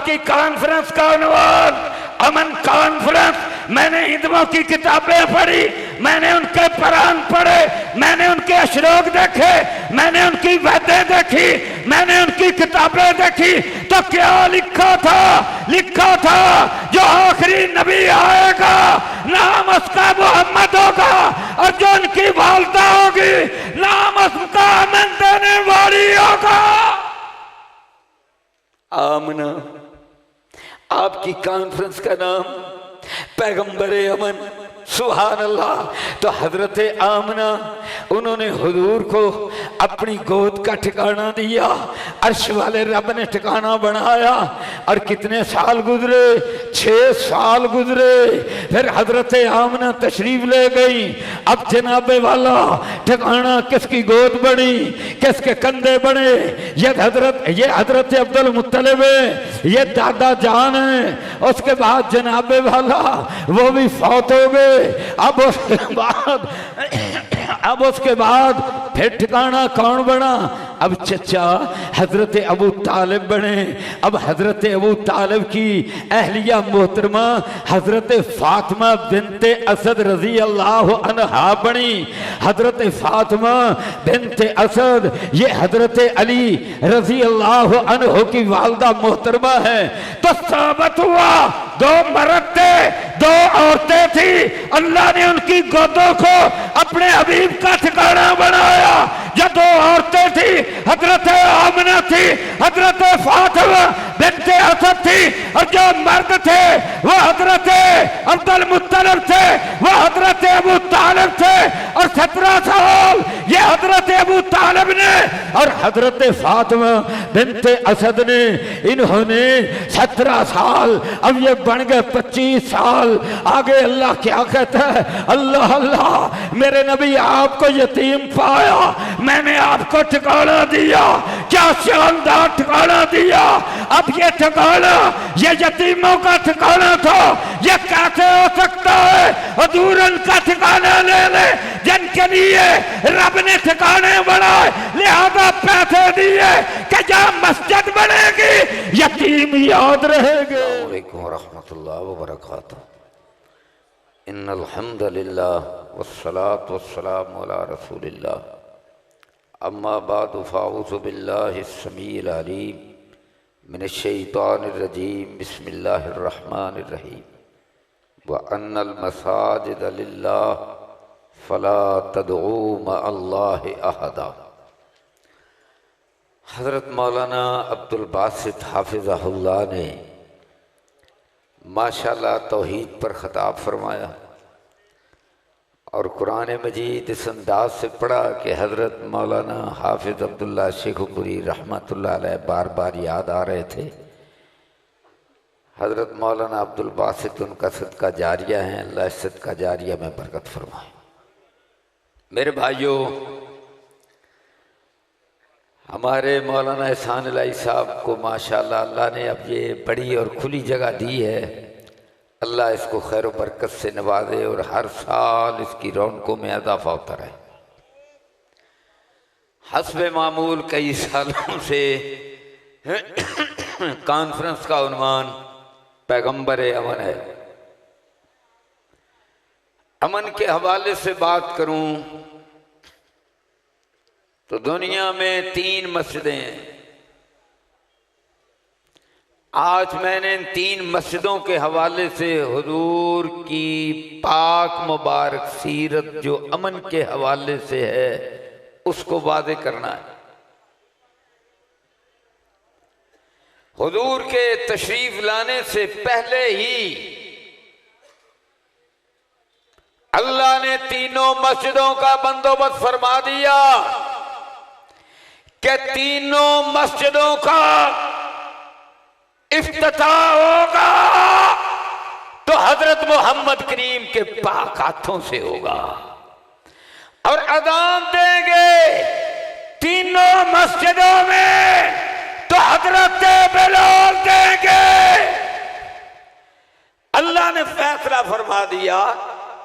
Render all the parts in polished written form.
आपकी कॉन्फ्रेंस का उन्वान अमन कॉन्फ्रेंस। मैंने हिंदुओं की किताबें पढ़ी, मैंने उनके कुरान पढ़े, मैंने उनके अशरोक देखे, मैंने उनकी वेदें देखी, मैंने उनकी किताबें देखी। तो क्या लिखा था जो आखिरी नबी आएगा नाम उसका मोहम्मद होगा, और जो उनकी वालदा होगी नाम उसका अमन देने वाली होगा। आमना, आपकी कॉन्फ्रेंस का नाम पैगंबरे अमन, सुभान अल्लाह। तो हजरत आमना उन्होंने हुजूर को अपनी गोद का ठिकाना दिया, अर्श वाले रब ने ठिकाना बनाया। और कितने साल गुजरे, 6 साल गुजरे। फिर हजरत आमना तशरीफ ले गई। अब जनाबे वाला ठिकाना किसकी गोद बनी, किसके कंधे बने? ये हजरत अब्दुल मुत्तलिब है, ये दादा जान है। उसके बाद जनाबे वाला वो भी फौत हो गए। अब उसके बाद फिर ठिकाना कौन बना? अब चचा हजरत अबू तालिब बने। अब हजरत अबू तालिब की अहलिया मोहतरमा हजरत फातिमा बिनते असद रजी अल्लाह अन्हा बनी। हजरत फातिमा बिनते असद ये हजरत अली रजी अल्लाह अन्हो की वालदा मोहतरमा है। तो साबित हुआ 2 मर्द थे, 2 औरतें थी। अल्लाह ने उनकी गोदों को अपने हबीब का ठिकाना बनाया। जो 2 औरतें थी, हजरत आमना थी, हजरत फातिमा बिनते असद थी, और जो मर्द थे वो हजरत अब्दुल मुत्तलिब थे, वो हजरत अबू तालिब थे। और 17 साल ये हजरत अबू तालिब ने और हजरत फातिमा बिनते असद ने, इन्होंने 17 साल, अब ये बन गए 25 साल। आगे अल्लाह क्या कहता है? अल्लाह अल्लाह, मेरे नबी आपको यतीम पाया, मैंने आपको ठिकाना दिया। क्या शानदार ठिकाना दिया। अब ये ठिकाना ये यतीमों का ठिकाना था, ये कैसे हो सकता है? हुजूर उनका ठिकाना ले ले जिनके लिए रब ने ठिकाने बनाए, लिहाजा पैसे दिए कि जहाँ मस्जिद बनेगी यतीम याद रहेंगे। अस्सलामु अलैकुम व रहमतुल्लाहि व बरकातुहू। इन्नल हम्दुलिल्लाह वस्सलातु वस्सलामु अला रसूलिल्लाह। अम्मा बादु फ़ाऊज़ु बिल्लाहि स्समीइल अलीम मिनश शैतानिर रजीम। बिस्मिल्लाहिर रहमानिर रहीम। व अन्नल मसाजिद लिल्लाह फ़ला तदऊ मअल्लाहि अहदा। हज़रत मौलाना अब्दुल बासित हाफ़िज़हुल्लाह ने माशाअल्लाह तौहीद पर ख़िताब फरमाया और कुरान मजीद इस अंदाज से पढ़ा कि हज़रत मौलाना हाफिज़ अब्दुल्ला शेखुपुरी रहमतुल्लाह अलैह बार बार याद आ रहे थे। हज़रत मौलाना अब्दुल बासित उनका सदका जारिया है, अल्लाह इस सदका जारिया में बरकत फरमाए। मेरे भाइयों, हमारे मौलाना एहसान इलाही साहब को माशाअल्लाह अल्लाह ने अब ये बड़ी और खुली जगह दी है। अल्लाह इसको खैर बरकत से नवाजे और हर साल इसकी रौनकों में इजाफा होता रहे। हस्बे मामूल कई सालों से कॉन्फ्रेंस का उन्वान पैगंबरे अमन है। अमन के हवाले से बात करूं तो दुनिया में 3 मस्जिदें हैं। आज मैंने इन 3 मस्जिदों के हवाले से हुजूर की पाक मुबारक सीरत जो अमन के हवाले से है उसको वादे करना है। हुजूर के तशरीफ लाने से पहले ही अल्लाह ने तीनों मस्जिदों का बंदोबस्त फरमा दिया कि तीनों मस्जिदों का इफ्तिताह होगा तो हजरत मोहम्मद करीम के पाक हाथों से होगा और अजान देंगे तीनों मस्जिदों में तो हजरत बिलाल देंगे। अल्लाह ने फैसला फरमा दिया।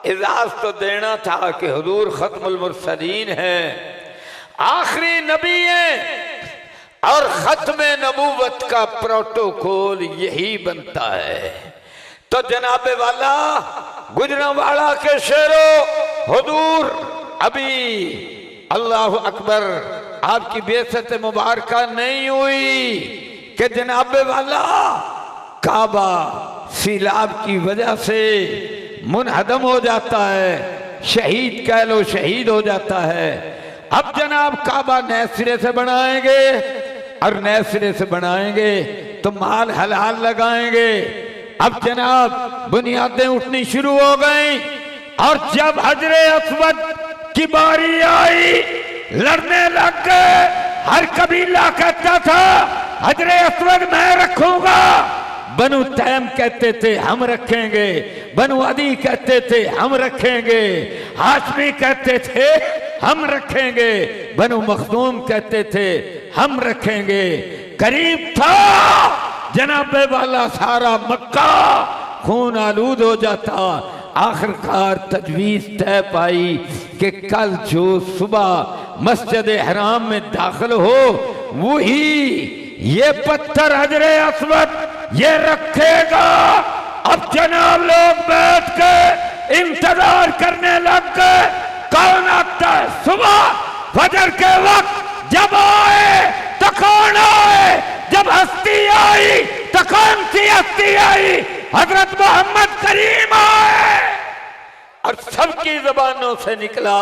इजाज़त तो देना था कि हुजूर खत्मुल मुरसलीन है, आखिरी नबी हैं, और खत्म नबूवत का प्रोटोकॉल यही बनता है। तो जनाबे वाला गुजरांवाला के शेरो हुजूर अभी अल्लाह अकबर आपकी बेइज्जत मुबारक नहीं हुई कि जनाबे वाला काबा सैलाब की वजह से मुनहदम हो जाता है, शहीद कह लो शहीद हो जाता है। अब जनाब काबा नए सिरे से बनाएंगे और नए सिरे से बनाएंगे तो माल हलाल लगाएंगे। अब जनाब बुनियादें उठनी शुरू हो गई और जब हजरे अस्वद की बारी आई लड़ने लग गए। हर कबीला कहता था हजरे अस्वद मैं रखूंगा, बनु तैम कहते थे हम रखेंगे, बनु अदी कहते थे हम रखेंगे, हाशमी कहते थे हम रखेंगे, बनु मखदूम कहते थे हम रखेंगे। करीब था जनाबे वाला सारा मक्का खून आलूद हो जाता। आखिरकार तजवीज तय पाई कि कल जो सुबह मस्जिद हराम में दाखिल हो वही ये पत्थर हजरे अस्वद ये रखेगा। अब जनाब लोग बैठ के इंतजार करने लग गए कौन आता है। सुबह फजर के वक्त जब आए तो कौन आए, जब हस्ती आई तो कौन सी हस्ती आई, हजरत मोहम्मद करीम आए और सबकी जबानों से निकला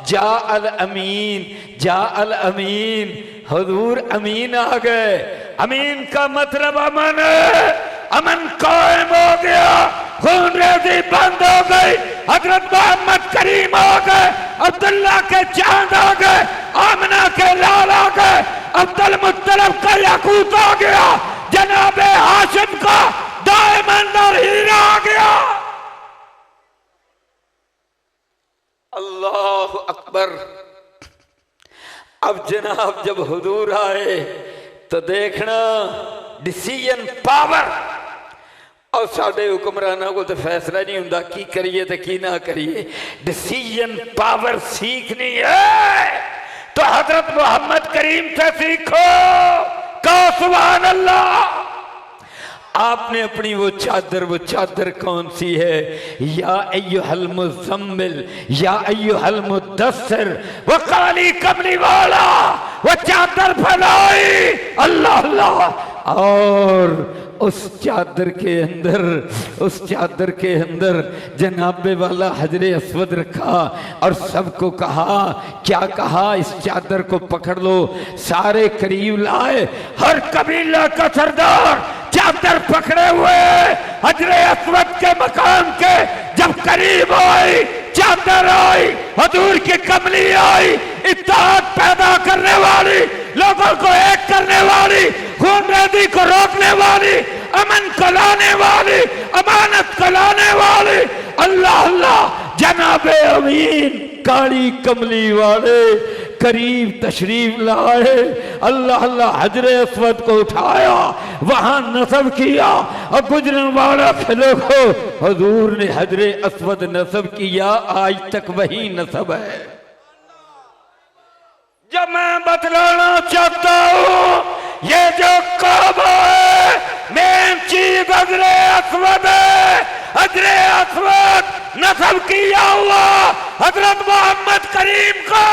जा अल अमीन, जा अल अमीन। हुजूर अमीन आ गए। अमीन का मतलब अमन है, अमन कायम हो गया, खून रेजी बंद हो गई। हजरत मोहम्मद करीम आ गए, अब्दुल्ला के चांद आ गए, आमना के लाल आ गए, अब्दुल मुत्तलिब का याकूत आ गया, जनाबे हाशिम का डायमंड और हीरा आ गया। अल्लाह अकबर। अब जनाब जब हुजूर आए तो देखना डिसीजन पावर और साडे हुक्मराना को तो फैसला नहीं हुंदा की करिए तो की ना करिए। डिसीजन पावर सीखनी है तो हजरत मोहम्मद करीम से सीखो। कहो सुभान अल्लाह। आपने अपनी वो चादर कौन सी है, या अय्युहल मुज़म्मिल या अय्युहल मुद्दस्सिर, वो काली कमली वाला वो चादर फैलाई। अल्लाह अल्लाह। और उस चादर के अंदर जनाबे वाला हजरे अस्वद रखा और सबको कहा, क्या कहा, इस चादर को पकड़ लो। सारे करीब लाए, हर कबीला का सरदार चादर पकड़े हुए हजरे अस्वद के मकाम के जब करीब आई, चादर आई, हुजूर की कमली आई, इत्तेहाद पैदा करने वाली, लोगों को एक करने वाली, खूनरेजी को रोकने वाली, अमन को लाने वाली, अमानत को लाने वाली। अल्लाह अल्लाह। जनाबे अमीन काली कमली वाले करीब तशरीफ लाए। अल्लाह अल्लाह। हजरे अस्वद को उठाया, वहां नस्ब किया और गुजरांवाला के लोगों हुजूर ने हजरे अस्वद नस्ब किया। आज तक वही नस्ब है। जब मैं बतलाना चाहता हूं ये जो काबा है मेन चीज हजरे अस्वद है। हजरे अस्वद नस्ब किया हुआ हजरत मोहम्मद करीम का।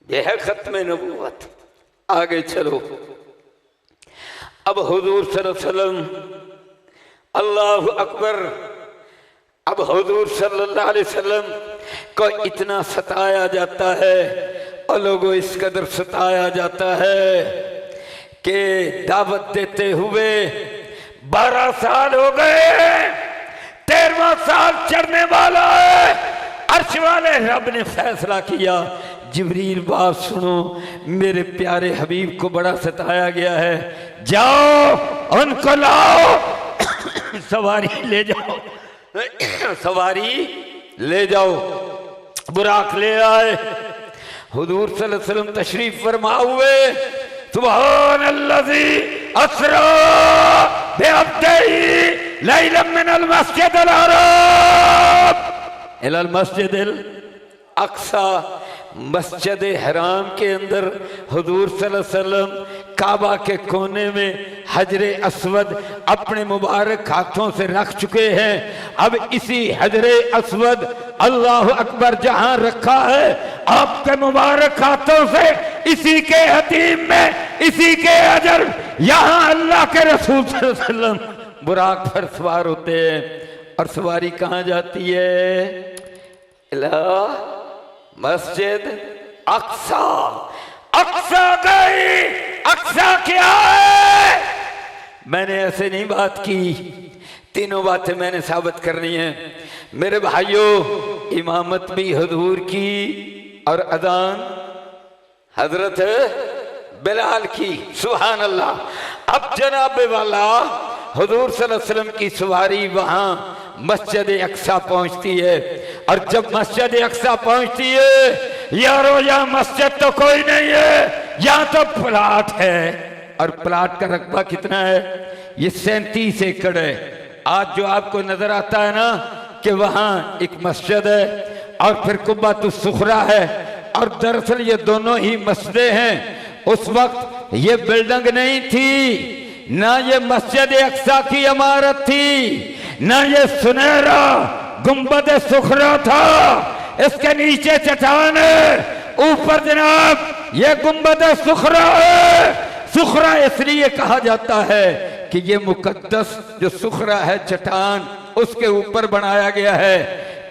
यह है खत्म नबूवत। आगे चलो। अब हुजूर सल्लल्लाहु अलैहि वसल्लम, अल्लाहु अकबर। अब हुजूर सल्लल्लाहु अलैहि वसल्लम को इतना सताया जाता है और लोगों इस कदर सताया जाता है कि दावत देते हुए 12 साल हो गए, 13वां साल चढ़ने वाला है। अर्श वाले रब ने फैसला किया, जिब्रील बात सुनो, मेरे प्यारे हबीब को बड़ा सताया गया है, जाओ उनको लाओ, सवारी ले जाओ, सवारी ले जाओ। बुराक ले आए। हुजूर सल्लल्लाहु अलैहि वसल्लम तशरीफ फरमा हुए। सुभान अल्लज़ी अस्रा बिअब्दिही लैलन मिनल मस्जिदिल हराम इलल मस्जिदिल अक्सा। मस्जिद हराम के अंदर हुजूर सल्लल्लाहु अलैहि वसल्लम काबा के कोने में हजरे अस्वद अपने मुबारक हाथों से रख चुके हैं। अब इसी हजरे अस्वद अल्लाह अकबर जहां रखा है, आपके मुबारक हाथों से इसी के हतीम में, इसी के अजर, यहां अल्लाह के रसूल सल्लल्लाहु अलैहि वसल्लम बुराक पर सवार होते हैं। और सवारी कहां जाती है? मस्जिद अक्सा। अक्सा गई, अक्सा क्या है? मैंने ऐसे नहीं बात की, तीनों बातें मैंने साबित करनी है मेरे भाइयों। इमामत भी हुजूर की और अदान हजरत बिलाल की। सुभान अल्लाह। अब जनाब वाला हुजूर सल्लल्लाहु अलैहि वसल्लम की सवारी वहां मस्जिद अक्सा पहुंचती है। और जब मस्जिद अक्सा पहुंचती है, यारो यहाँ मस्जिद तो कोई नहीं है, यहाँ तो प्लाट है। और प्लाट का रकबा कितना है? ये 37 एकड़ है। आज जो आपको नजर आता है ना कि वहां एक मस्जिद है और फिर कुब्बातुस सुखरा है, और दरअसल ये दोनों ही मस्जिदें हैं। उस वक्त ये बिल्डिंग नहीं थी, ना ये मस्जिद अक्सा की इमारत थी, ना ये सुनहरा गुंबद सुखरा था। इसके नीचे चट्टान है, ऊपर जनाब ये गुंबद सुखरा है। सुखरा इसलिए कहा जाता है कि ये मुकद्दस जो सुखरा है चट्टान, उसके ऊपर बनाया गया है।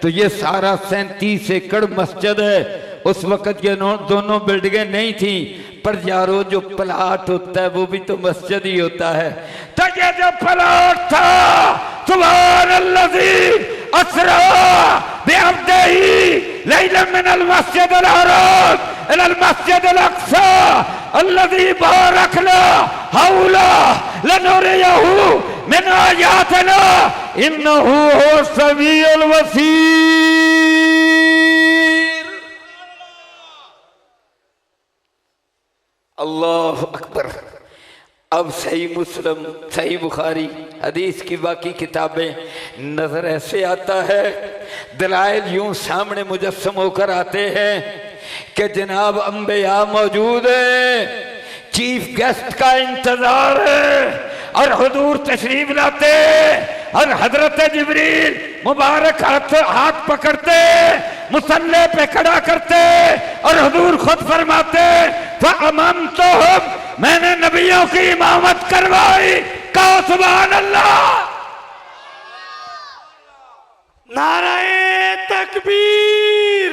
तो ये सारा 37 एकड़ मस्जिद है। उस वक्त ये दोनों बिल्डिंगें नहीं थी, पर यारो जो प्लाट होता है वो भी तो मस्जिद ही होता है। तो ये जो प्लाट था, सुभान अल्लाज़ी अस्रा बिअब्दिही लैलन मिनल मस्जिदिल हराम इलल मस्जिदिल अक्सा अल्लज़ी बारकना हौला लिनुरियहु मिन आयातिना इन्नहु हुवस समीउल बसीर। अल्लाह अकबर। अब सही मुस्लिम, सही बुखारी, हदीस की बाकी किताबें नजर ऐसे आता है, दलाइल यूं सामने मुजस्सम होकर आते हैं कि जनाब अंबिया मौजूद है, चीफ गेस्ट का इंतजार है, और हुजूर तशरीफ लाते और हजरत जिब्रील मुबारक हाथ पकड़ते, मुसल्ले पे खड़ा करते, और हुजूर खुद फरमाते फ़अममतुहुम, मैंने नबियों की इमामत करवाई। कहो सुभान अल्लाह। नाराए तकबीर।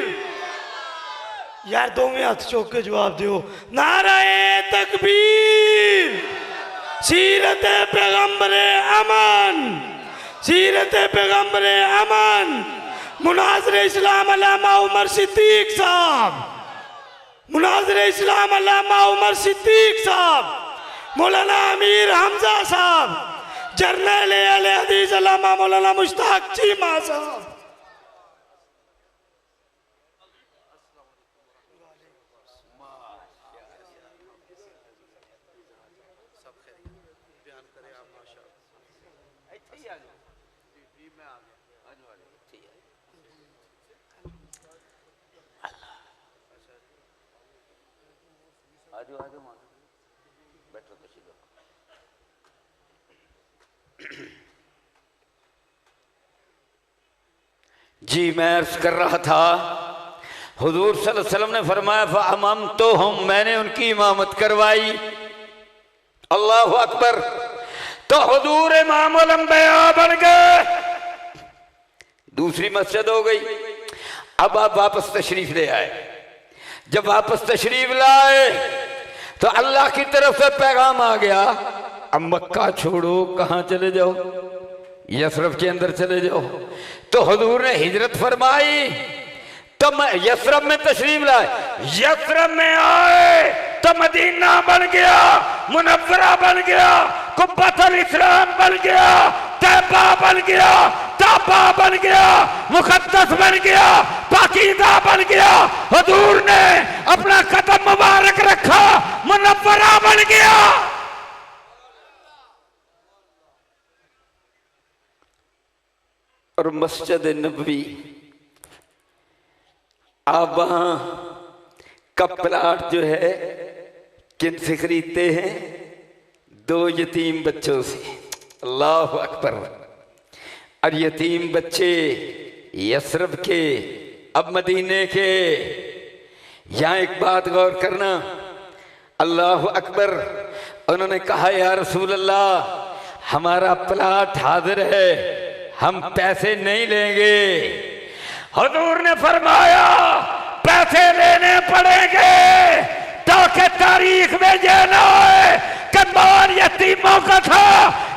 यार दो में हाथ चौक के जवाब दो। नाराए तकबीर। सीरत पैगंबरे अमन, सीरत पैगंबरे अमन। मुनाज़िर इस्लाम अल्लामा उमर सिद्दीक साहब, मुनाज़िर इस्लाम अल्लामा उमर सिद्दीक साहब, मौलाना अमीर हमजा साहब, जर्नल अले हदीस अल्लामा मौलाना मुश्ताक चीमा साहब। जी मैं अर्ज कर रहा था, हुजूर सल्लल्लाहु अलैहि वसल्लम ने फरमाया फ़अममतुहुम, मैंने उनकी इमामत करवाई। अल्लाहु अकबर। तो हुजूर इमामुल अंबिया बन गए, दूसरी मस्जिद हो गई। अब आप वापस तशरीफ ले आए। जब वापस तशरीफ लाए तो अल्लाह की तरफ से पैगाम आ गया, अब मक्का छोड़ो, कहां चले जाओ? यसरफ के अंदर चले जाओ। तो हुजूर ने हिजरत फरमाई, तो यसरफ में तशरीफ लाए। यसरफ में आए तो मदीना बन गया, मुनव्वरा बन गया, कुब्बतुल इस्लाम बन गया, तैबा बन गया, ताबा बन गया, मुकद्दस बन गया, पाकीज़ा बन गया। हुजूर ने अपना कदम मुबारक रखा, मुनव्वरा बन गया। और मस्जिद नबवी, आप वहां का प्लाट जो है किन से खरीदते हैं? 2 यतीम बच्चों से। अल्लाह अकबर। और यतीम बच्चे यसरब के, अब मदीने के। यहाँ एक बात गौर करना, अल्लाह अकबर। उन्होंने कहा या रसूल अल्लाह, हमारा प्लाट हाजिर है, हम पैसे नहीं लेंगे। हुजूर ने फरमाया पैसे लेने पड़ेंगे, ताकि तारीख में ये ना आए कि माल यतीमों का था,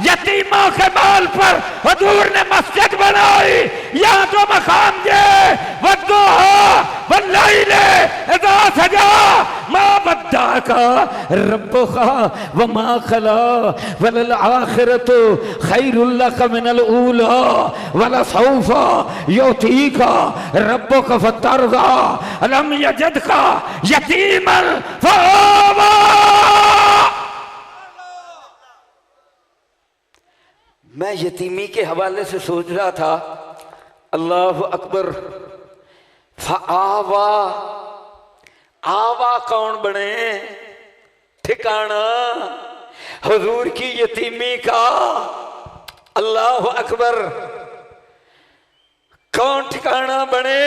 यतीमों के माल पर हुजूर ने मस्जिद बनाई। यहाँ तो मकाम ये वद्दुहा वल्लैले इज़ा सजा मा बद्दाका रब्बुका व मा खला वलल आखिरतु खैरुल लका मिनल ऊला वलसौफा युतीका रब्बुका फतरदा अलम यजदका यतीमन फआवा। मैं यतीमी के हवाले से सोच रहा था, अल्लाह अकबर। फआवा, आवा कौन बने? ठिकाना हुजूर की यतीमी का। अल्लाह अकबर, कौन ठिकाना बने?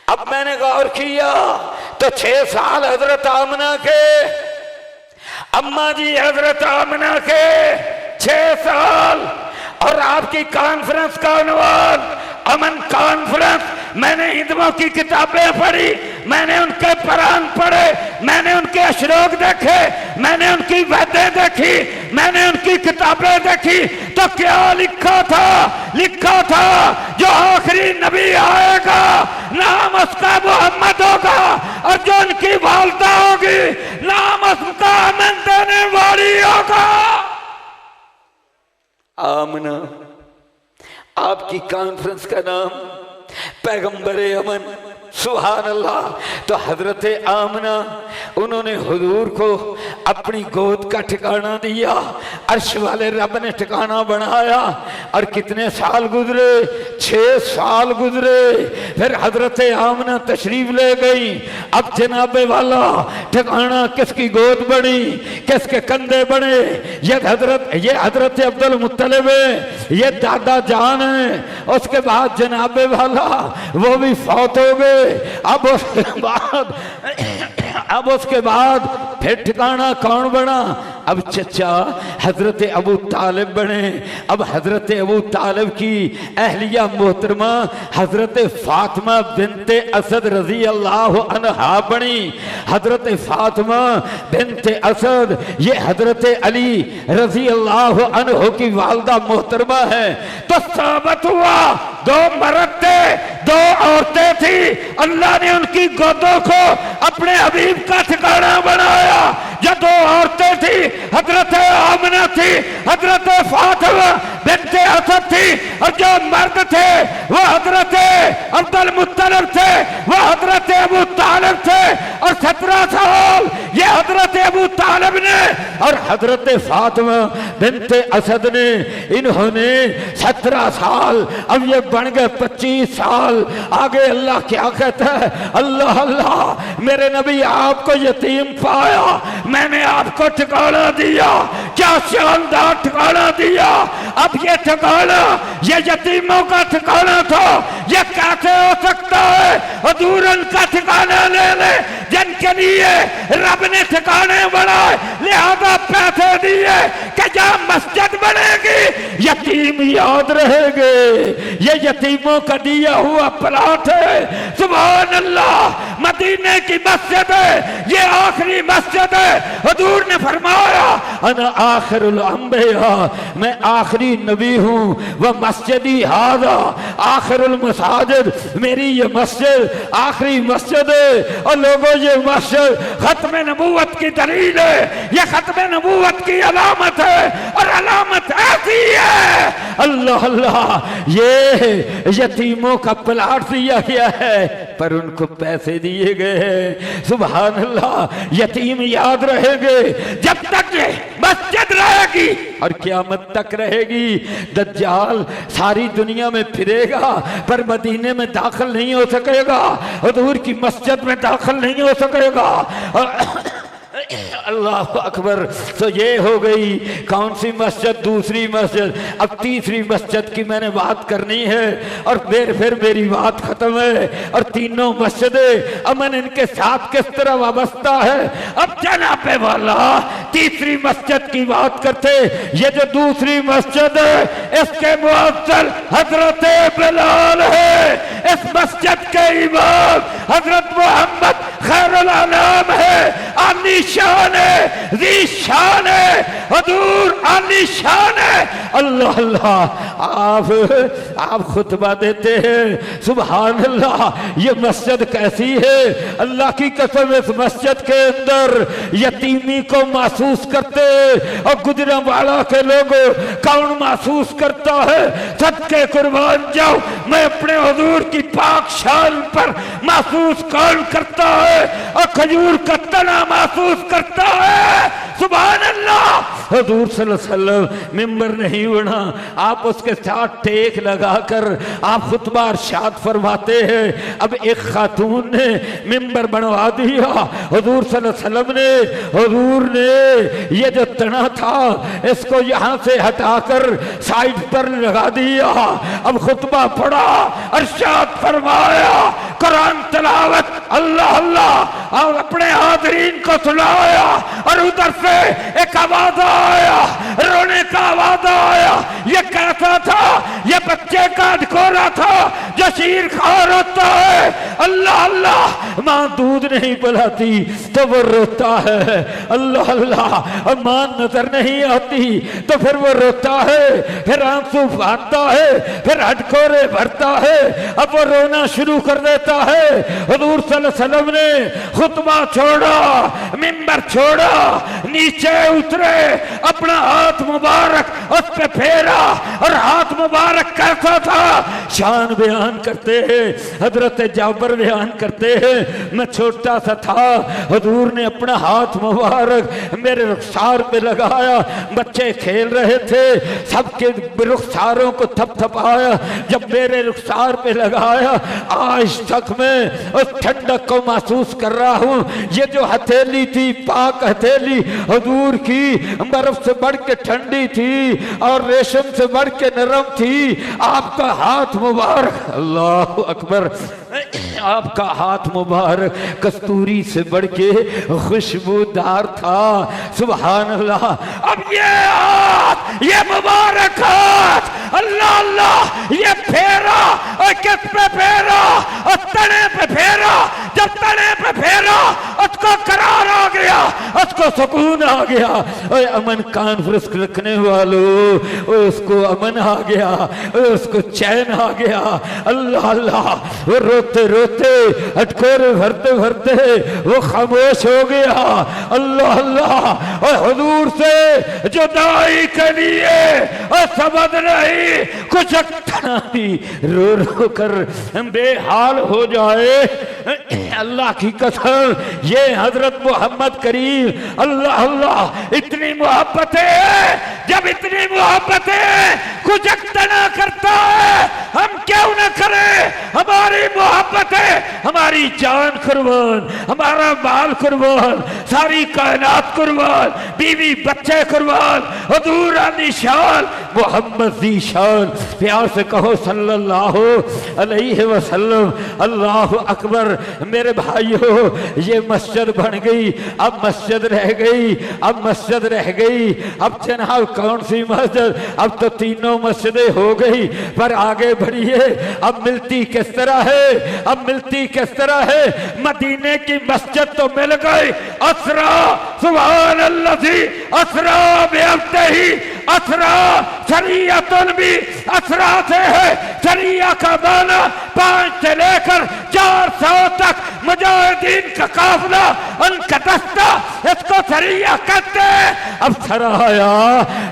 अब मैंने गौर किया तो 6 साल हजरत आमना के, अम्मा जी हजरत आमना के 6 साल। और आपकी कॉन्फ्रेंस का उन्वान अमन कॉन्फ्रेंस। मैंने हिंदुओं की किताबें पढ़ी, मैंने उनके कुरान पढ़े, मैंने उनके अशरोक देखे, मैंने उनकी वेदें देखी, मैंने उनकी किताबें देखी। तो क्या लिखा था? लिखा था जो आखिरी नबी आएगा नाम उसका मोहम्मद होगा, और जो उनकी वालदा होगी नाम उसका अमन देने वाली होगा। आमना, आपकी कॉन्फ्रेंस का नाम पैगंबरे अमन, सुभान अल्लाह। तो हजरत आमना, उन्होंने हुजूर को अपनी गोद का ठिकाना दिया, अर्श वाले रब ने ठिकाना बनाया। और कितने साल गुजरे? 6 साल गुजरे। फिर हजरत आमना तशरीफ ले गई। अब जनाबे वाला ठिकाना किसकी गोद बनी, किसके कंधे बने? ये हजरत अब्दुल मुत्तलिब है, ये दादा जान है। उसके बाद जनाबे वाला वो भी फौत हो गए। अब उसके बाद फिर ठिकाना कौन बना? अब चचा हजरत अबू तालिब बने। अब हजरत अबू तालिब की अहलिया मोहतरमा हजरत फातिमा बिनते असद रजी अल्लाह अन्हा बनी। हजरत फातिमा बिनते असद ये हजरत अली रजी अल्लाह अन्हो की वालदा मोहतरमा है। तो साबित हुआ 2 मर्द थे, 2 औरतें थी। अल्लाह ने उनकी गोदों को अपने हबीब का ठिकाना बनाया। जो 2 औरतें थी, हजरत आमना थी, हजरत फातिमा बिनते असद थी। और जो मर्द थे वो हजरत अब्दुल मुत्तलिब थे, वो हजरत अबू तालिब थे। और 17 साल ये हजरत अबू तालिब ने और हजरत फातिमा बिनते असद ने, इन्होंने 17 साल, अब ये बन गए 25 साल। आगे अल्लाह क्या कहता है? अल्लाह अल्लाह, मेरे नबी आपको यतीम पाया, मैंने आपको ठिकाना दिया। क्या शानदार ठिकाना दिया। अब ये ठिकाना ये यतीमों का ठिकाना था, ये कैसे हो सकता है? हुजूर उनका ठिकाना ले ले जिनके लिए रब ने ठिकाने बनाए, लिहाजा पैसे दिए कि जहाँ मस्जिद बनेगी यतीम याद रहेंगे। ये यतीमों का दिया हुआ प्लाट है। सुभान अल्लाह, मदीने की मस्जिद है, ये आखिरी मस्जिद है। हुजूर ने फरमाया अना आखिरुल अंबिया, मैं आखिरी नबी हूँ। वह मस्जिदी हाजा आखिरुल मसाजिद, मेरी ये मस्जिद आखिरी मस्जिद है। और लोगों ये मस्जिद खत्म नबूवत की दलील है, ये खत्म नबूवत की अलामत है। और अलामत ऐसी है, अल्लाह अल्लाह, ये यतीमों का प्लाट दिया गया है पर उनको पैसे दिए गए हैं। सुभान अल्लाह, यतीम याद रहेंगे जब तक मस्जिद रहेगी, और क़यामत तक रहेगी। दज्जाल सारी दुनिया में फिरेगा पर मदीने में दाखिल नहीं हो सकेगा, हुजूर की मस्जिद में दाखिल नहीं हो सकेगा। अल्लाह अकबर। तो ये हो गई कौन सी मस्जिद, दूसरी मस्जिद। अब तीसरी मस्जिद की मैंने बात करनी है और फिर मेरी बात खत्म है। और तीनों मस्जिदें अमन इनके साथ किस तरह वाबस्ता है। अब जनाबे वाला तीसरी मस्जिद की बात करते। ये जो दूसरी मस्जिद है इसके मुअज्जिन हजरत बिलाल है। इस मस्जिद के इमाम हजरत मोहम्मद खैरुल आलम है। आलीशान है, ज़ीशान है, हुजूर आलीशान है। अल्लाह अल्लाह। आप खुतबा देते हैं, सुभान अल्लाह। ये मस्जिद कैसी है, अल्लाह की कसम। इस मस्जिद के अंदर यतीमी को महसूस करते और गुजरांवाला के लोग कौन महसूस करता है। सदके कुर्बान जाओ, मैं अपने हुजूर की पाक शान पर महसूस कौन करता है और खजूर का तना महसूस करता है। सुभान अल्लाह। हुजूर सल्लल्लाहु अलैहि वसल्लम मिंबर नहीं बना, आप उसके साथ टेक लगाकर आप खुतबा इरशाद फरमाते हैं। अब एक खातून ने मिंबर बनवा दिया। हुजूर सल्लल्लाहु अलैहि वसल्लम ने, हुजूर ने ये जो तना था इसको यहाँ से हटाकर साइड पर लगा दिया। अब खुतबा पढ़ा, इरशाद फरमाया, कुरान तिलावत, अल्लाह अल्लाह, और अपने हाज़रीन को सुनाया। और उधर से एक आवाज आया, रोने का आवाज आया। ये कैसा था, ये बच्चे का ढकोरा था जो शीर खार होता है। अल्लाह अल्लाह। माँ दूध नहीं पिलाती तो वो रोता है। अल्लाह अल्लाह। और माँ नजर नहीं आती तो फिर वो रोता है, फिर आंसू फाड़ता है, फिर हटकोरे भरता है। अब वो रोना शुरू कर देता है। हुजूर सल्लल्लाहु अलैहि वसल्लम ने खुतबा छोड़ा, मिंबर छोड़ा, नीचे उतरे, अपना हाथ मुबारक उस पे फेरा। और हाथ मुबारक कैसा था, शान बयान करते हैं, हजरत जाबर बयान करते हैं। मैं छोटा सा था, हुजूर ने अपना हाथ मुबारक मेरे रुखसार पे लगाया। बच्चे खेल रहे थे, सबके रुखसारों को थपथपाया। जब मेरे रुखसार पे लगाया, आज तक मैं उस ठंडक को महसूस कर रहा हूँ। ये जो हथेली थी, पाक हथेली हुजूर की, बर्फ से बढ़ के ठंडी थी और रेशम से बढ़ के नरम थी। आपका हाथ मुबारक, अल्लाह अकबर, आपका हाथ मुबारक कस्तूरी से बढ़ के खुशबूदार था। सुभान अल्लाह। अब ये हाथ, ये मुबारक हाथ, अल्लाह अल्लाह, ये फेरा और किस पे फेरा, और तने पे फेरा। जब तने पे फेरा उसको करार आ गया, उसको सुकून आ गया। ओए अमन कॉन्फ्रेंस रखने वालों, उसको अमन आ गया, उसको चैन आ गया। अल्लाह अल्लाह। वो रोते रोते, हटकोरे भरते भरते वो खामोश हो गया। अल्लाह अल्लाह। और हुजूर से जुदाई के लिए और समझ नहीं कुछ नहीं, रो रो कर बेहाल हो जाए। अल्लाह की कसम, ये हजरत मोहम्मद करीम, अल्लाह अल्लाह, इतनी मोहब्बतें, जब इतनी मोहब्बतें कुछ ना करता है, हम क्यों न करें। हमारी मोहब्बतें, हमारी जान कुर्बान, हमारा माल कुर्बान, सारी कायनात कुर्बान, बीवी बच्चे कुर्बान, हुजूर आलीशान मोहम्मद ज़ीशान। प्यार से कहो सल्लल्लाहु अलैहि वसल्लम। अल्लाह अकबर। मेरे भाइयों, ये मस्जिद बन गई, अब मस्जिद रह गई, अब मस्जिद रह गई। अब जनाब कौन सी मस्जिद, अब तो तीनों मस्जिदें हो गई, पर आगे बढ़िए। अब मिलती किस तरह है, अब मिलती किस तरह है। मदीने की मस्जिद तो मिल गई। असरा, सुभान अल्लाह, असरा बेअब्दिही, असरा शरीयतुल भी असरा से है। शरिया का माना 5 से लेकर 400 तक मुजाहिदीन का काफिला उनका दस्ता, इसको सरिया कहते हैं। अब सराया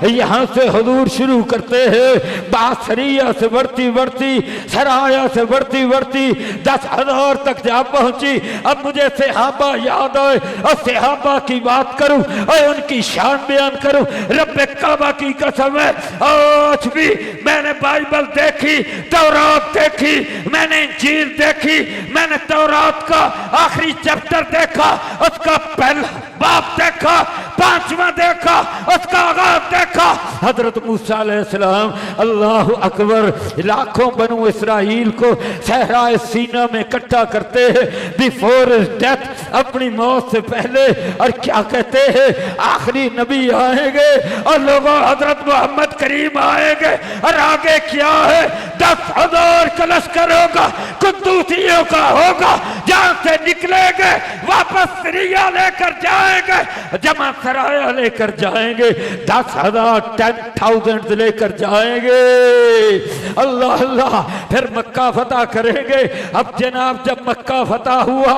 यहाँ से हुजूर शुरू करते हैं, बात सरिया से बढ़ती बढ़ती सराया से बढ़ती बढ़ती 10,000 तक जा पहुंची। अब मुझे सहाबा याद आए और सहाबा की बात करूं और उनकी शान बयान करूं। रब्बे काबा की कसम है, आज भी मैंने बाइबल देखी, तौरात देखी, मैंने इंजील देखी, मैंने तौरात का आखिरी चैप्टर देखा, उसका पहला बाप देखा, 5वां देखा, उसका आगाज देखा। हजरत मूसा अलैहिस्सलाम अल्लाह अकबर लाखों बनु इसराइल को सहराए सीना में इकट्ठा करते हैं बिफोर डेथ, अपनी मौत से पहले। और क्या कहते हैं, आखिरी नबी आएंगे और लोगों हजरत मोहम्मद करीम आएंगे। और आगे क्या है, 10,000 का लश्कर होगा, कुद्दूसियों का होगा, जहां से निकलेंगे वापस सीरिया लेकर जाएंगे, जमा सराया लेकर जाएंगे, 10,000 10,000 लेकर जाएंगे। अल्लाह अल्लाह, फिर मक्का फतह करेंगे। अब जनाब जब मक्का फतह हुआ,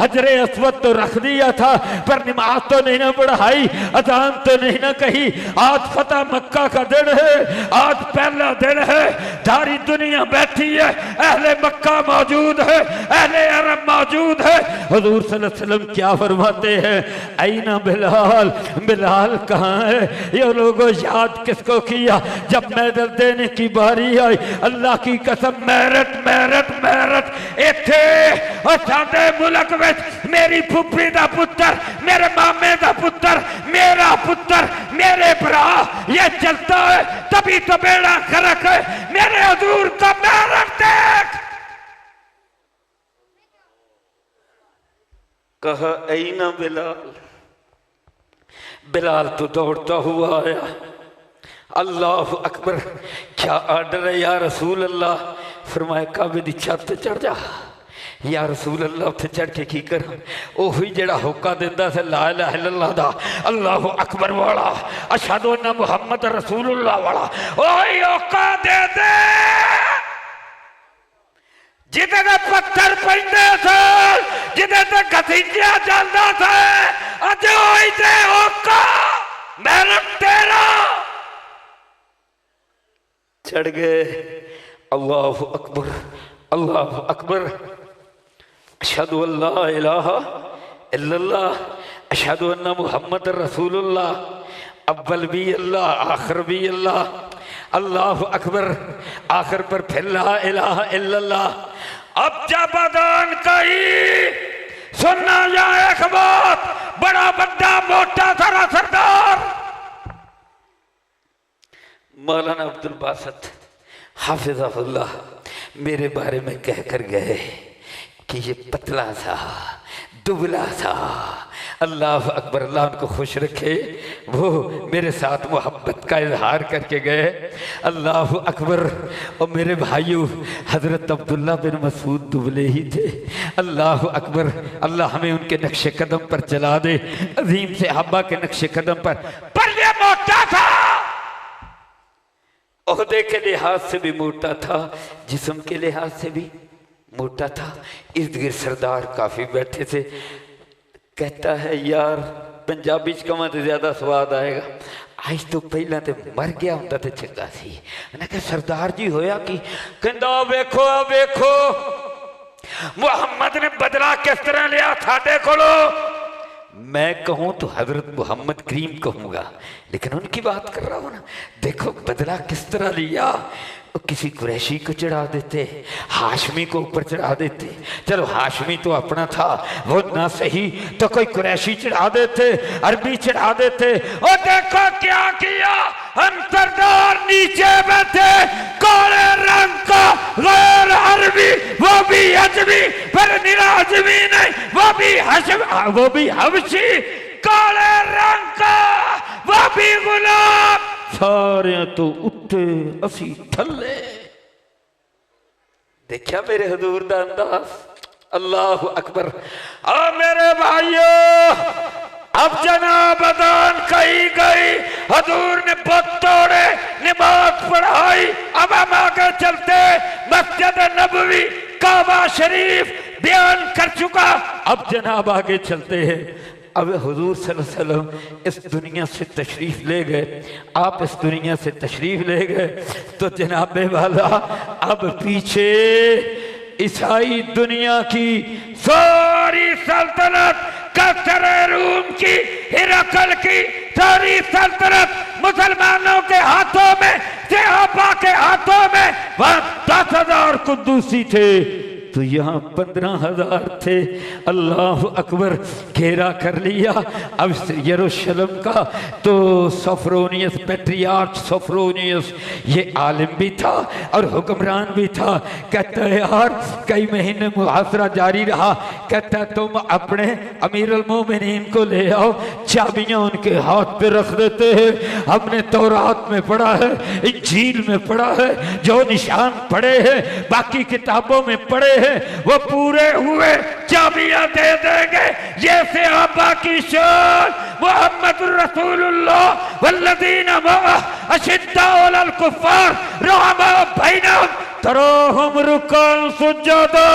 हजरे अस्वद तो रख दिया था, पर नमाज तो नहीं ना पढ़ाई, अजान तो नहीं ना कही। आज फतह मक्का का दिन है, आज पहला दिन है, सारी दुनिया बैठी है, अहले मक्का मौजूद है, अहले अरब मौजूद है। हुजूर सल्लल्लाहु अलैहि वसल्लम क्या फरमाते हैं, ऐना बिलाल, बिलाल कहाँ है? ये लोगों याद किसको किया जब मेडल देने की बारी आई। अल्लाह की कसम, मेरठ मेरठ मेरठ इथे और साडे मुल्क विच मेरी फुफी दा पुत्र, मेरे मामे दा पुत्र, मेरा पुत्र, मेरे भरा, ये चलता है तभी तो बेड़ा खरक है। मेरे हुजूर का मेरठ देख। कहा ऐना बिलाल, बिलाल तो दौड़ता हुआ आया। अल्लाह अकबर, क्या आर्डर है या रसूल अल्लाह? फरमाया काबे दी छत ते चढ़ जा। या रसूल अल्लाह उत्थे चढ़ के की कर? ओही जेड़ा होका दिंदा सी ला इलाहा इल्लल्लाह दा, अल्लाह अकबर वाला, अशहदु अन्ना मुहम्मद रसूलुल्लाह वाला, ओही होका दे दे जिदे ते पत्थर पैंदे थे, जिदे ते घसीटिया जांदा था। अज ओही ते होका मेरठ तेरा। चढ़ गए। अल्लाह अकबर, अल्लाह अकबर, अशहदु अल्ला इलाहा इल्लल्लाह, अशहदु अन्ना मुहम्मद रसूलुल्लाह, अव्वल भी अल्लाह, आखिर भी अल्लाह, अल्लाह अकबर। आखिर पर फिर ला इलाहा इल्लल्लाह। अब जब अज़ान कही, सुनना या एक बात, बड़ा बड़ा मोटा सारा सरदार मौलाना अब्दुल बासित हाफिज़हुल्लाह मेरे बारे में कहकर गए कि ये पतला सा, दुबला सा, अल्लाह अकबर, अल्लाह उनको खुश रखे, वो मेरे साथ मोहब्बत का इजहार करके गए। अल्लाह अकबर। और मेरे भाइयों, हज़रत अब्दुल्ला बिन मसूद दुबले ही थे। अल्लाह अकबर, अल्लाह हमें उनके नक्शे कदम पर चला दे, अजीम सहाबा के नक्शे कदम पर ये मोटा था, ओहदे के लिहाज से भी मोटा था, जिस्म के लिहाज से भी मोटा था। इर्द गिर्द सरदार काफी बैठे थे। कहता है यार पंजाबी च कमां ते ज्यादा स्वाद आएगा, आज तो पहला तो मर गया होंदा ते चंगा सी। मैं कहा सरदार जी होया कि? कहंदा वेखो वेखो मुहम्मद ने बदला किस तरह लिया थाडे कोलों। मैं कहूं तो हजरत मोहम्मद करीम कहूंगा, लेकिन उनकी बात कर रहा हूं ना। देखो बदला किस तरह लिया, किसी कुरैशी को चढ़ा देते, हाशमी को ऊपर चढ़ा देते। चलो हाशमी तो अपना था, वो ना सही तो कोई कुरैशी चढ़ा देते, अरबी चढ़ा देते। और देखो क्या किया, हम सरदार नीचे बैठे, काले रंग का गैर अरबी, वो भी अजमी, पर निराजमी नहीं, वो भी हबशी, काले रंग का, वो भी गुलाम, सारे तो उत्ते असी थले। देखा मेरे हुजूर दा अंदाज। अल्लाह अकबर। आ मेरे भाइयों, अब जनाब अज़ान कही गई, हुजूर ने बुत तोड़े, नमाज पढ़ाई। अब हम आगे चलते, मस्जिद नबवी, काबा शरीफ बयान कर चुका। अब जनाब आगे चलते हैं। अब हुजूर सल्लल्लाहु अलैहि वसल्लम इस दुनिया से तशरीफ ले गए, आप इस दुनिया से तशरीफ ले गए तो जनाबे वाला अब पीछे ईसाई दुनिया की सारी सल्तनत, कसर रूम की, हिरकल की सारी सल्तनत मुसलमानों के हाथों में, सहाबा के हाथों में। वहां 10,000 कुद्दूसी थे तो यहाँ 15,000 थे। अल्लाह अकबर, घेरा कर लिया। अब यरूशलेम का तो सोफ्रोनियस, पैट्रियार्च सोफ्रोनियस, ये आलिम भी था और हुक्मरान भी था। कहता है यार कई महीने मुहासरा जारी रहा। कहता है तुम अपने अमीरुल मोमिनीन को ले आओ, चाबियां उनके हाथ पे रख देते हैं। हमने तौरात में पढ़ा है, इंजील में पढ़ा है, जो निशान पढ़े हैं बाकी किताबों में पढ़े हैं वो पूरे हुए, चाबियां दे देंगे। ये सहाबा की शान। मुहम्मद रसूलुल्लाह वल्लज़ीना मअहु अशिद्दाउ अलल कुफ़्फ़ार रुहमाउ बैनहुम तराहुम रुक्कान सुज्जदा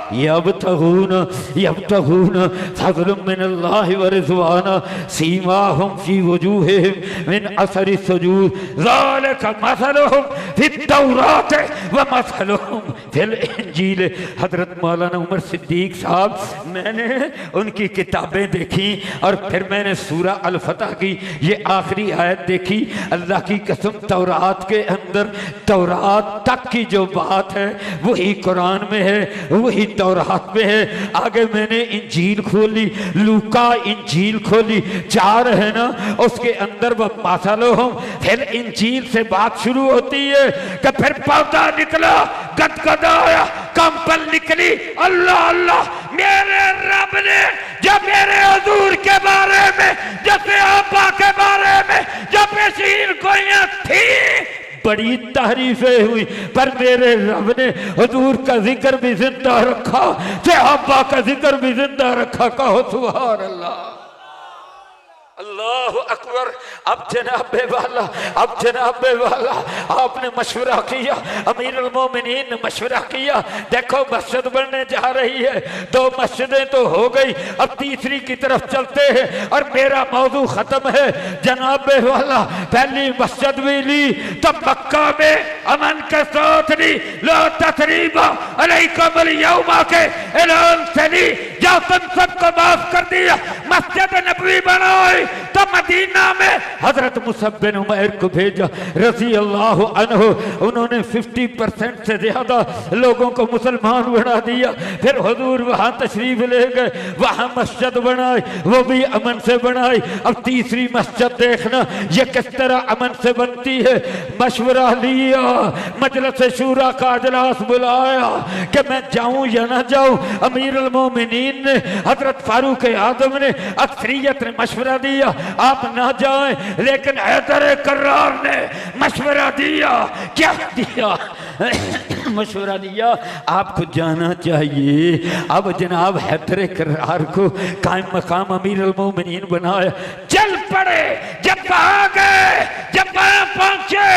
यब्तगून फज़लन मिनल्लाहि व रिज़वाना सीमाहुम फी वजूहिहिम मिन असरि सुजूद ज़ालिका मसलुहुम फित-तौरात व मसलुहुम फिल इंजील। हज़रत मौलाना उमर सिद्दीक साहब, मैंने उनकी किताबें देखी और फिर मैंने सूरा अल फतह की ये आखिरी आयत देखी। अल्लाह की कसम, तौरात के अंदर तौरात तक की जो बात है वही कुरान में है, वही तौरात में है। आगे मैंने इंजील खोली, लूका इंजील खोली, 4 है ना, उसके अंदर वह मसलुहुम फिल इंजील से बात शुरू होती है कि फिर पौधा निकला, गदगदाया, कंपन निकली। अल्लाह अल्लाह, मेरे रब ने जब मेरे हुजूर के बारे में, जब सहाबा के बारे में जब पेशीन गोइयां थी बड़ी तारीफें हुई, पर मेरे रब ने हुजूर का जिक्र भी जिंदा रखा, सहाबा का जिक्र भी जिंदा रखा। कहो सुभान अल्लाह, अल्लाह अकबर। अब जनाबे वाला आपने मशवरा किया, अमीरुल मोमिनीन ने मशवरा किया। देखो मस्जिद बनने जा रही है, 2 मस्जिदें तो हो गई, अब तीसरी की तरफ चलते हैं और मेरा मौजू खत्म है। जनाबे वाला पहली मस्जिद भी ली तब मक्का में अमन के साथ ली, ला तसरीबा अलैकुमुल यौमा के ऐलान से ली, जब तुम सबको माफ कर दिया, मस्जिद नबवी बनाई। तो मदीना में हजरत मुसअब बिन उमैर को भेजा रज़ी अल्लाह अन्हु, उन्होंने 50% से ज्यादा लोगों को मुसलमान बना दिया। फिर हुजूर वहां तशरीफ ले गए, वहां मस्जिद बनाई, वो भी अमन से बनाई। अब तीसरी मस्जिद देखना ये किस तरह अमन से बनती है। मशवरा लिया, मजलिस शूरा का अजलास बुलाया कि मैं जाऊं या ना जाऊं। अमीरुल मोमिनीन ने, हजरत फारूक आजम ने, अक्सरियत ने मशवरा दिया आप ना जाएं, लेकिन हैदर कर्रार ने मशवरा दिया। क्या दिया? मशवरा दिया आपको जाना चाहिए। अब जनाब हैदर कर्रार को कायम मकाम अमीरुल मोमिनीन बनाया। चल पड़े, जब वहां गए, जब वहां पहुंचे,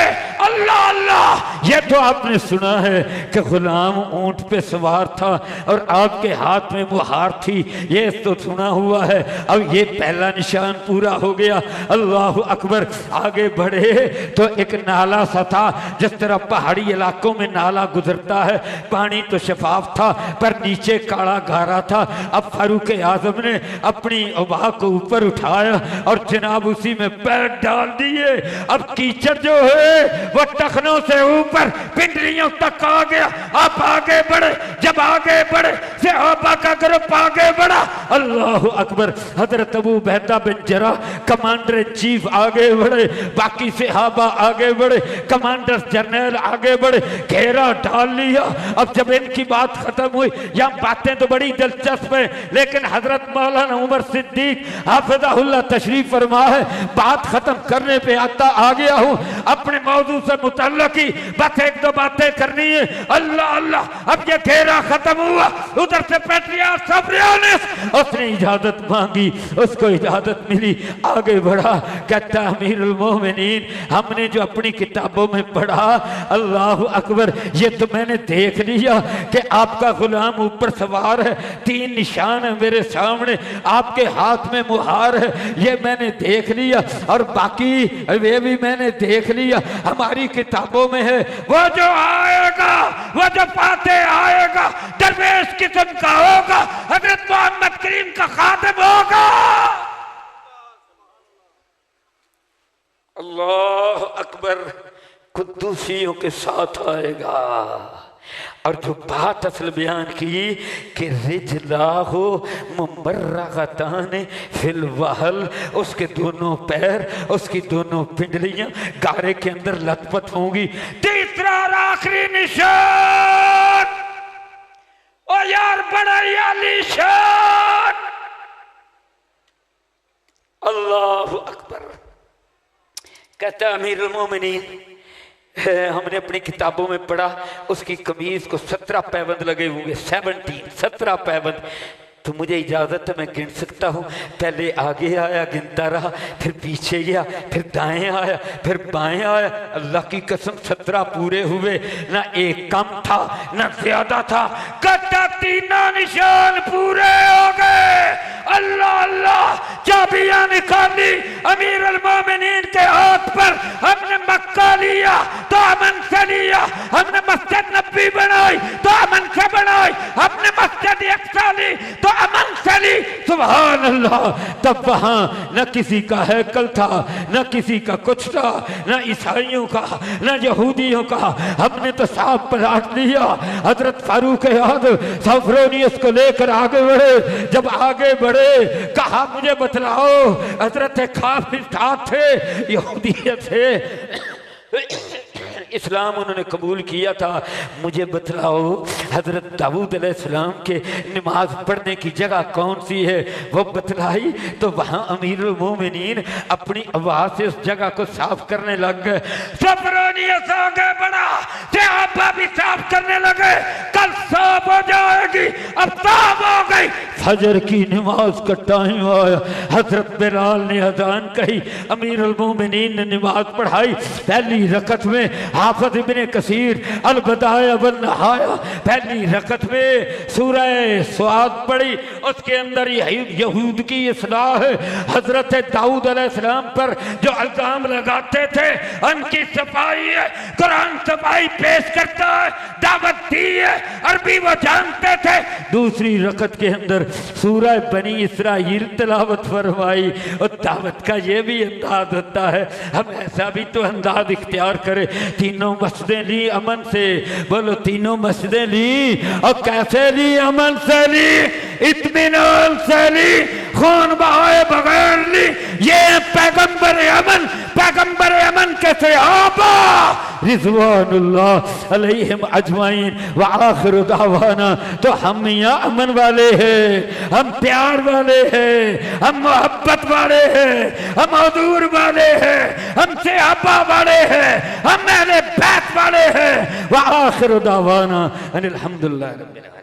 अल्लाह अल्लाह, ये तो आपने सुना है कि गुलाम ऊंट पे सवार था और आपके हाथ में मुहार थी, ये तो सुना हुआ है। अब ये पहला निशान पूरा हो गया। अल्लाह अकबर। आगे बढ़े तो एक नाला सा था, जिस तरह पहाड़ी इलाकों में नाला गुजरता है, पानी तो शफाफ था पर नीचे काला गारा था। अब फारूक आजम ने अपनी उबा को ऊपर उठाया और जनाब उसी में पैर डाल दिए। अब कीचड़ जो है वो टखनों से ऊपर पिंडलियों तक आ गया। आप आगे बढ़े, जब आगे बढ़े सहाबा का ग्रुप आगे बढ़ा। अल्लाह अकबर। हजरत अबू उबैदा बिन जर्राह कमांडर इन चीफ आगे बढ़े, बाकी सहाबा आगे बढ़े, कमांडर जनरल आगे बढ़े, घेरा डाल लिया। अब जब इनकी बात खत्म हुई, यहाँ बातें तो बड़ी दिलचस्प है, लेकिन हजरत मौलाना उमर सिद्दीक हाफिज़हुल्लाह तशरीफ फरमा है, बात खत्म करने पे आ गया हूँ। अपने मौजू से मुतल्लक़ ही बस एक दो बातें करनी है। अल्लाह अल्लाह। अब ये घेरा खत्म हुआ, उधर से पैट्रियार्क सफ्रियानुस, उसने इजाजत मांगी, उसको इजाजत मिली, आगे बढ़ा। कहता अमीरुल मोमिनीन, हमने जो अपनी किताबों में पढ़ा, अल्लाह अकबर, ये तो मैंने देख लिया कि आपका गुलाम ऊपर सवार है, 3 निशान है मेरे सामने, आपके हाथ में मुहार है, ये मैंने देख लिया, और बाकी वे भी मैंने देख लिया, हमारी किताबों में है। वो जो आएगा, वो जो फातेह आएगा, दरवेश किस्म का होगा, हजरत मोहम्मद करीम का खातिम होगा। अल्लाह अकबर, कुद्दूसियों के साथ आएगा। और जो बात असल बयान की कि रिजलाहो मुमर्रगतान फिल वहल, उसके दोनों पैर, उसकी दोनों पिंडलियां गारे के अंदर लथपथ होंगी। तीसरा और आखिरी निशान, ओ यार बड़ा ही आलीशान। अल्लाह अकबर। कहता अमीरुल मोमिनीन, हमने अपनी किताबों में पढ़ा, उसकी कमीज को 17 पैबंद लगे होंगे, 17 पैबंद। तो मुझे इजाजत है, मैं गिन सकता हूँ। पहले आगे आया, गिनता रहा, फिर पीछे गया, फिर दाएं आया, फिर बाएं आया। अल्लाह की कसम 17 पूरे हुए, ना एक कम था ना ज्यादा था। कहता 3 निशान पूरे हो गए। अल्लाह अल्लाह, चाबियां निकाली अमीरुल मोमिनीन के हाथ पर। हमने मक्का लिया तो अमन से लिया, हमने मस्जिद नबी बनाई तो अमन से बनाई, हमने मस्जिद अक्सा ली तो अमन से ली। सुभान अल्लाह। तब वहां न किसी का हैकल था, न किसी का कुछ था, न ईसाइयों का, न यहूदियों का। हमने तो साफ पलट लिया। हजरत फारूक आज़म सफ्रोनियस को लेकर आगे बढ़े। जब आगे बढ़े, कहा मुझे बतलाओ, हजरत काफिर थे, यहूदियत से इस्लाम उन्होंने कबूल किया था, मुझे बतलाओ हजरत दाऊद अलैहिस्सलाम के नमाज पढ़ने की जगह कौन सी है। वो बतलाई तो वहाँ अमीरुल मोमिनीन अपनी आवाज से उस जगह को साफ करने लग गए। सफरोनियस आगे बढ़ा, सहाबा भी साफ करने लगे। कल साफ हो जाएगी, अब साफ हो गई। फजर की नमाज का टाइम आया, हजरत बिलाल ने अजान कही, अमीरुल मोमिनीन ने नमाज पढ़ाई। पहली रकत में हाफिज इब्ने कसीर अल-बदाया वन नहाया, पहली रकत में सूरह स्वाद पढ़ी, उसके अंदर यहूद की इस्लाह है। हजरत दाऊद अलैहिस्सलाम पर जो इल्जाम लगाते थे उनकी सफाई है, कुरान सफाई पेश करता है, दावत दी है, अरबी वो जानते थे। दूसरी रकत के अंदर सूरह बनी इसराइल तिलावत फरमाई। और दावत का ये भी अंदाज होता है, हम ऐसा भी तो अंदाज इख्तियार करें। तीनों मस्जिदें ली अमन से, बोलो तीनों मस्जिदें ली, और कैसे ली? अमन से ली, इत्मीनान से ली, खून बहाए बगैर ली। ये पैगंबर अमन, पैगंबर अमन के सहाबा रिज़वानुल्लाह अलैहिम अजमाइन व आखिर दावाना। तो हम यहाँ अमन वाले हैं, हम प्यार वाले हैं, हम मोहब्बत वाले हैं, हम हुजूर वाले हैं, हम सहाबा वाले हैं, हम अहले बैत वाले हैं। व आखिर दावाना अनिल हम्दुलिल्लाह रब्बिल आलमीन।